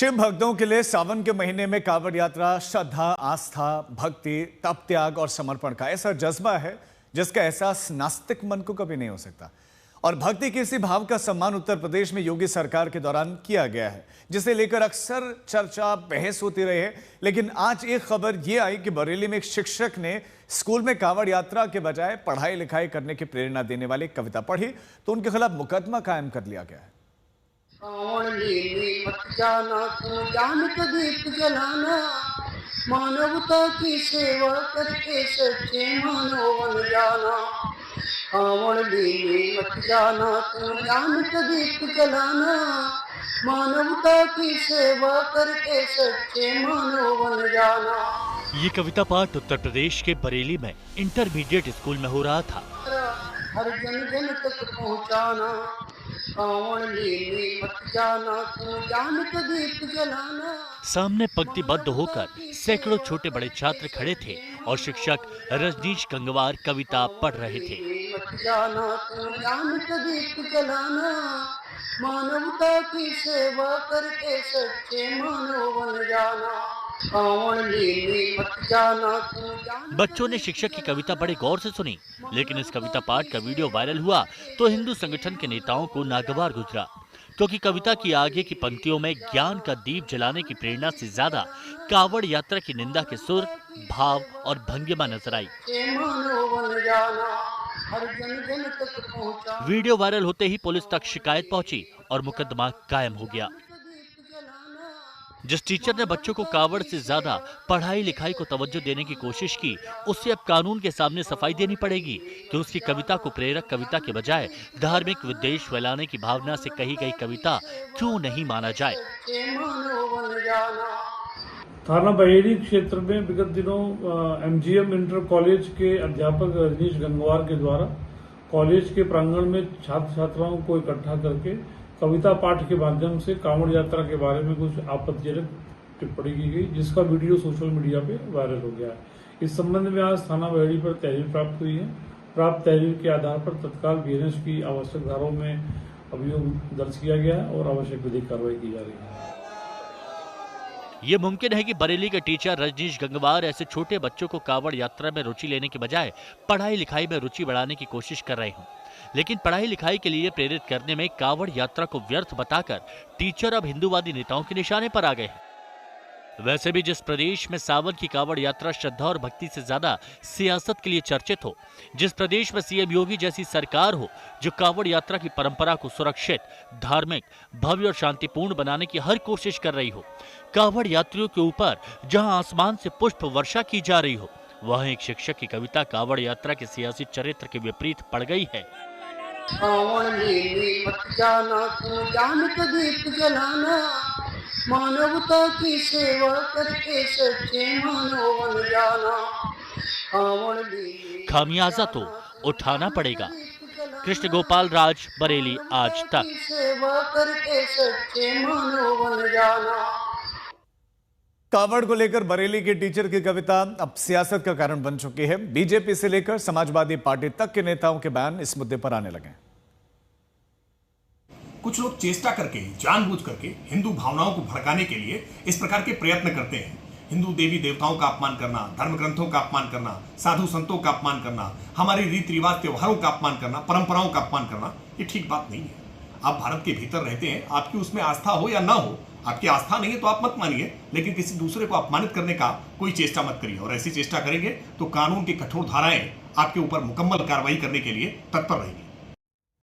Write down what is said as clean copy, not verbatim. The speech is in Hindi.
शिव भक्तों के लिए सावन के महीने में कांवड़ यात्रा श्रद्धा, आस्था, भक्ति, तप, त्याग और समर्पण का ऐसा जज्बा है जिसका एहसास नास्तिक मन को कभी नहीं हो सकता। और भक्ति के इसी भाव का सम्मान उत्तर प्रदेश में योगी सरकार के दौरान किया गया है, जिसे लेकर अक्सर चर्चा, बहस होती रही है। लेकिन आज एक खबर ये आई कि बरेली में एक शिक्षक ने स्कूल में कांवड़ यात्रा के बजाय पढ़ाई लिखाई करने की प्रेरणा देने वाली कविता पढ़ी तो उनके खिलाफ मुकदमा कायम कर लिया गया है। कांवड़ लेने मत जाना, तू जान का दीप जलाना, मानवता की सेवा करके सच्चे मानव बन जाना। कांवड़ लेने मत जाना, तू जान का दीप जलाना, मानवता की सेवा करके सच्चे मानव बन जाना। ये कविता पाठ उत्तर प्रदेश के बरेली में इंटरमीडिएट स्कूल में हो रहा था। हर जन जन तक पहुँचाना, कांवड़ लेने मत जाना, तू जान का दीप जलाना। सामने पंक्तिबद्ध होकर सैकड़ों छोटे बड़े छात्र खड़े थे और शिक्षक रजनीश गंगवार कविता पढ़ रहे थे। मत जाना, तू जान का दीप जलाना, मानवता की सेवा करके सच्चे मानव बन जाना। कांवड़ लेने मत जाना, तू जान। बच्चों ने शिक्षक की कविता बड़े गौर से सुनी, लेकिन इस कविता पाठ का वीडियो वायरल हुआ तो हिंदू संगठन के नेताओं को नागवार गुजरा, क्योंकि कविता की आगे की पंक्तियों में ज्ञान का दीप जलाने की प्रेरणा से ज्यादा कांवड़ यात्रा की निंदा के सुर, भाव और भंगिमा नजर आई। वीडियो वायरल होते ही पुलिस तक शिकायत पहुंची और मुकदमा कायम हो गया। जिस टीचर ने बच्चों को कांवड़ से ज्यादा पढ़ाई लिखाई को तवज्जो देने की कोशिश की, उससे अब कानून के सामने सफाई देनी पड़ेगी कि उसकी कविता को प्रेरक कविता के बजाय धार्मिक विद्वेष फैलाने की भावना से कही गई कविता क्यों नहीं माना जाए। थाना बहेड़ी क्षेत्र में विगत दिनों एमजीएम इंटर कॉलेज के अध्यापक रजनीश गंगवार के द्वारा कॉलेज के प्रांगण में छात्र छात्राओं को इकट्ठा करके कविता पाठ के माध्यम से कांवड़ यात्रा के बारे में कुछ आपत्तिजनक टिप्पणी की गई, जिसका वीडियो सोशल मीडिया पे वायरल हो गया है। इस संबंध में आज थाना बहेड़ी पर तहरीर प्राप्त हुई है। प्राप्त तहरीर के आधार पर तत्काल बीएनएस की आवश्यक धाराओं में अभियोग दर्ज किया गया है और आवश्यक विधिक कार्रवाई की जा रही है। ये मुमकिन है कि बरेली के टीचर रजनीश गंगवार ऐसे छोटे बच्चों को कांवड़ यात्रा में रुचि लेने के बजाय पढ़ाई लिखाई में रुचि बढ़ाने की कोशिश कर रहे हों, लेकिन पढ़ाई लिखाई के लिए प्रेरित करने में कांवड़ यात्रा को व्यर्थ बताकर टीचर अब हिंदूवादी नेताओं के निशाने पर आ गए हैं। वैसे भी जिस प्रदेश में सावन की कांवड़ यात्रा श्रद्धा और भक्ति से ज्यादा सियासत के लिए चर्चित हो, जिस प्रदेश में सीएम योगी जैसी सरकार हो जो कांवड़ यात्रा की परंपरा को सुरक्षित, धार्मिक, भव्य और शांतिपूर्ण बनाने की हर कोशिश कर रही हो, कांवड़ यात्रियों के ऊपर जहां आसमान से पुष्प वर्षा की जा रही हो, वहां एक शिक्षक की कविता कांवड़ यात्रा के सियासी चरित्र के विपरीत पड़ गई है। कांवड़ लेने मत जाना, तू जान का दीप जलाना, मानवता की सेवा करके सच्चे मानव बन जाना। कांवड़ लेने खामियाजा तो उठाना पड़ेगा। कृष्ण गोपाल राज, बरेली, आज तक। सेवा करके सच्चे मानव बन जाना। कांवड़ को लेकर बरेली के टीचर की कविता अब सियासत का कारण बन चुकी है। बीजेपी से लेकर समाजवादी पार्टी तक के नेताओं के बयान इस मुद्दे पर आने लगे। कुछ लोग चेष्टा करके, जानबूझ करके हिंदू भावनाओं को भड़काने के लिए इस प्रकार के प्रयत्न करते हैं। हिंदू देवी देवताओं का अपमान करना, धर्म ग्रंथों का अपमान करना, साधु संतों का अपमान करना, हमारे रीति रिवाज त्योहारों का अपमान करना, परंपराओं का अपमान करना, ये ठीक बात नहीं है। आप भारत के भीतर रहते हैं, आपकी उसमें आस्था हो या ना हो, आपकी आस्था नहीं है तो आप मत मानिए, लेकिन किसी दूसरे को अपमानित करने का कोई चेष्टा मत करिए। और ऐसी चेष्टा करेंगे तो कानून की कठोर धाराएं आपके ऊपर मुकम्मल कार्रवाई करने के लिए तत्पर रहेगी।